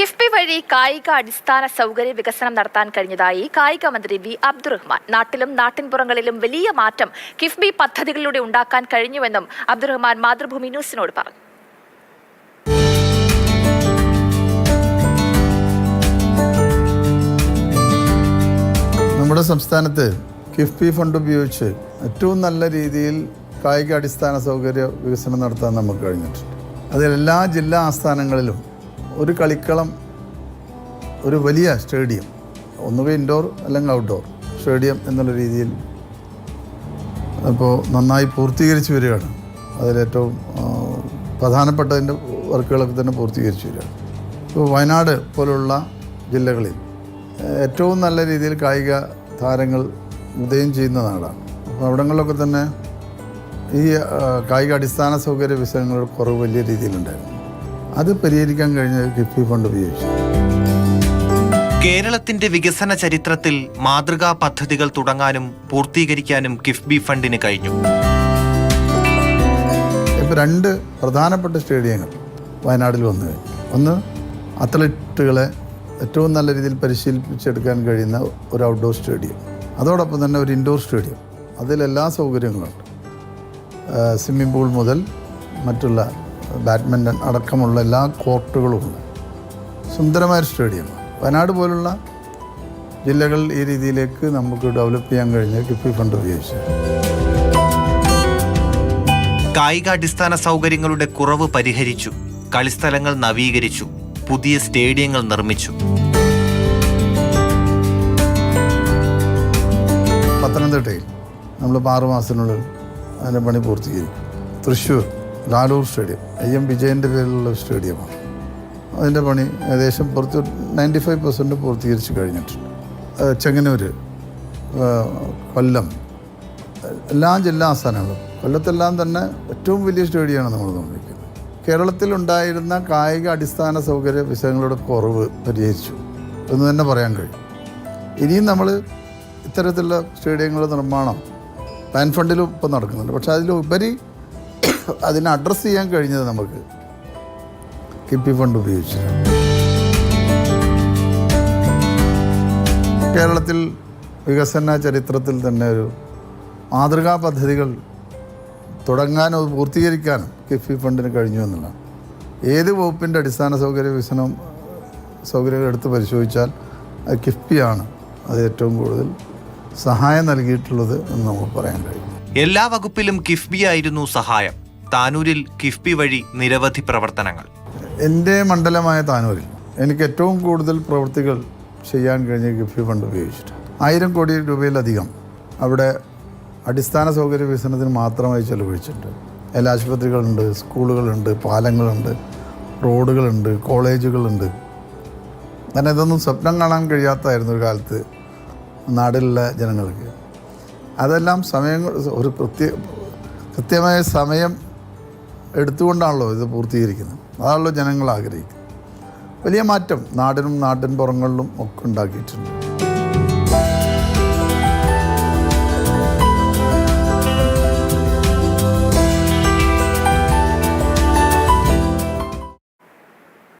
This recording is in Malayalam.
കിഫ്ബി വഴി കായിക അടിസ്ഥാന സൗകര്യ വികസനം നടത്താൻ കഴിഞ്ഞതായി കായിക മന്ത്രി വി അബ്ദുറഹ്മാൻ. നാട്ടിലും നാട്ടിൻപുറങ്ങളിലും വലിയ മാറ്റം കിഫ്ബി പദ്ധതികളിലൂടെ ഉണ്ടാക്കാൻ കഴിഞ്ഞുവെന്നും അബ്ദുറഹ്മാൻ മാതൃഭൂമി ന്യൂസിനോട് പറഞ്ഞു. നമ്മുടെ സംസ്ഥാനത്ത് കിഫ്ബി ഫണ്ട് ഉപയോഗിച്ച് ഏറ്റവും നല്ല രീതിയിൽ കായിക അടിസ്ഥാന സൗകര്യ വികസനം നടത്താൻ നമുക്ക് കഴിഞ്ഞിട്ടുണ്ട്. അതിൽ എല്ലാ ജില്ലാ ആസ്ഥാനങ്ങളിലും ഒരു കളിക്കളം, ഒരു വലിയ സ്റ്റേഡിയം, ഒന്നുകിൽ ഇൻഡോർ അല്ലെങ്കിൽ ഔട്ട്ഡോർ സ്റ്റേഡിയം എന്നുള്ള രീതിയിൽ ഇപ്പോൾ നന്നായി പൂർത്തീകരിച്ച് വരികയാണ്. അതിലേറ്റവും പ്രധാനപ്പെട്ടതിൻ്റെ വർക്കുകളൊക്കെ തന്നെ പൂർത്തീകരിച്ച് വരികയാണ്. ഇപ്പോൾ വയനാട് പോലുള്ള ജില്ലകളിൽ ഏറ്റവും നല്ല രീതിയിൽ കായിക താരങ്ങൾ ഉദയം ചെയ്യുന്ന നാടാണ്. അപ്പോൾ അവിടങ്ങളിലൊക്കെ തന്നെ ഈ കായിക അടിസ്ഥാന സൗകര്യ വികസനങ്ങളുടെ കുറവ് വലിയ രീതിയിലുണ്ടായിരുന്നു. അത് പരിഹരിക്കാൻ കഴിഞ്ഞ കിഫ്ബി ഫണ്ട് ഉപയോഗിച്ചു. കേരളത്തിന്റെ വികസന ചരിത്രത്തിൽ മാതൃകാ പദ്ധതികൾ തുടങ്ങാനും പൂർത്തീകരിക്കാനും കിഫ്ബി ഫണ്ടിന് കഴിഞ്ഞു. ഇപ്പോൾ രണ്ട് പ്രധാനപ്പെട്ട സ്റ്റേഡിയങ്ങൾ വയനാട്ടിൽ വന്നു കഴിഞ്ഞു. ഒന്ന്, അത്ലറ്റുകളെ ഏറ്റവും നല്ല രീതിയിൽ പരിശീലിപ്പിച്ചെടുക്കാൻ കഴിയുന്ന ഒരു ഔട്ട്ഡോർ സ്റ്റേഡിയം, അതോടൊപ്പം തന്നെ ഒരു ഇൻഡോർ സ്റ്റേഡിയം. അതിലെല്ലാ സൗകര്യങ്ങളുണ്ട്. സ്വിമ്മിംഗ് പൂൾ മുതൽ മറ്റുള്ള ബാഡ്മിൻ്റൺ അടക്കമുള്ള എല്ലാ കോർട്ടുകളുമുണ്ട്. സുന്ദരമായ സ്റ്റേഡിയമാണ്. വയനാട് പോലുള്ള ജില്ലകൾ ഈ രീതിയിലേക്ക് നമുക്ക് ഡെവലപ്പ് ചെയ്യാൻ കഴിഞ്ഞ കിഫ്ബി ഫണ്ട് ഉപയോഗിച്ചു. കായികാടിസ്ഥാന സൗകര്യങ്ങളുടെ കുറവ് പരിഹരിച്ചു, കളിസ്ഥലങ്ങൾ നവീകരിച്ചു, പുതിയ സ്റ്റേഡിയങ്ങൾ നിർമ്മിച്ചു. പത്തനംതിട്ടയിൽ നമ്മളിപ്പോൾ 6 മാസത്തിനുള്ളിൽ അതിൻ്റെ പണി പൂർത്തീകരിക്കും. തൃശ്ശൂർ ലാലൂർ സ്റ്റേഡിയം IM വിജയൻ്റെ പേരിലുള്ള സ്റ്റേഡിയമാണ്. അതിൻ്റെ പണി ഏകദേശം 95% പൂർത്തീകരിച്ച് കഴിഞ്ഞിട്ടുണ്ട്. ചെങ്ങന്നൂർ, കൊല്ലം, എല്ലാ ജില്ലാ ആസ്ഥാനങ്ങളും, കൊല്ലത്തെല്ലാം തന്നെ ഏറ്റവും വലിയ സ്റ്റേഡിയമാണ് നമ്മൾ നിർമ്മിക്കുന്നത്. കേരളത്തിലുണ്ടായിരുന്ന കായിക അടിസ്ഥാന സൗകര്യ വിഷയങ്ങളുടെ കുറവ് പരിഹരിച്ചു എന്ന് തന്നെ പറയാൻ കഴിയും. ഇനിയും നമ്മൾ ഇത്തരത്തിലുള്ള സ്റ്റേഡിയങ്ങളുടെ നിർമ്മാണം പാൻ ഫണ്ടിലും ഇപ്പം നടക്കുന്നുണ്ട്. പക്ഷേ അതിലുപരി അതിനെ അഡ്രസ്സ് ചെയ്യാൻ കഴിഞ്ഞത് നമുക്ക് കിഫ്ബി ഫണ്ട് ഉപയോഗിച്ചു. കേരളത്തിൽ വികസന ചരിത്രത്തിൽ തന്നെ ഒരു മാതൃകാ പദ്ധതികൾ തുടങ്ങാനോ പൂർത്തീകരിക്കാനും കിഫ്ബി ഫണ്ടിന് കഴിഞ്ഞു എന്നുള്ളതാണ്. ഏത് വകുപ്പിൻ്റെ അടിസ്ഥാന സൗകര്യ വികസനം സൗകര്യങ്ങൾ എടുത്ത് പരിശോധിച്ചാൽ അത് കിഫ്ബിയാണ് അത് ഏറ്റവും കൂടുതൽ സഹായം നൽകിയിട്ടുള്ളത് എന്ന് നമുക്ക് പറയാൻ കഴിയും. എല്ലാ വകുപ്പിലും കിഫ്ബി ആയിരുന്നു സഹായം. താനൂരിൽ കിഫ്ബി വഴി നിരവധി പ്രവർത്തനങ്ങൾ. എൻ്റെ മണ്ഡലമായ താനൂരിൽ എനിക്ക് ഏറ്റവും കൂടുതൽ പ്രവൃത്തികൾ ചെയ്യാൻ കഴിഞ്ഞ കിഫ്ബി ഫണ്ട് ഉപയോഗിച്ചിട്ട് 1000 കോടി രൂപയിലധികം അവിടെ അടിസ്ഥാന സൗകര്യ വികസനത്തിന് മാത്രമായി ചെലവഴിച്ചിട്ടുണ്ട്. എല്ലാ ആശുപത്രികളുണ്ട്, സ്കൂളുകളുണ്ട്, പാലങ്ങളുണ്ട്, റോഡുകളുണ്ട്, കോളേജുകളുണ്ട്. കാരണം ഇതൊന്നും സ്വപ്നം കാണാൻ കഴിയാത്തതായിരുന്നു ഒരു കാലത്ത് നാട്ടിലുള്ള ജനങ്ങൾക്ക്. അതെല്ലാം ഒരു കൃത്യമായ സമയം എടുത്തുകൊണ്ടാണല്ലോ ഇത് പൂർത്തീകരിക്കുന്നത്. അതാണല്ലോ ജനങ്ങൾ ആഗ്രഹിക്കുന്നത്. വലിയ മാറ്റം നാടിനും നാട്ടിൻ പുറങ്ങളിലും ഒക്കെ ഉണ്ടാക്കിയിട്ടുണ്ട്.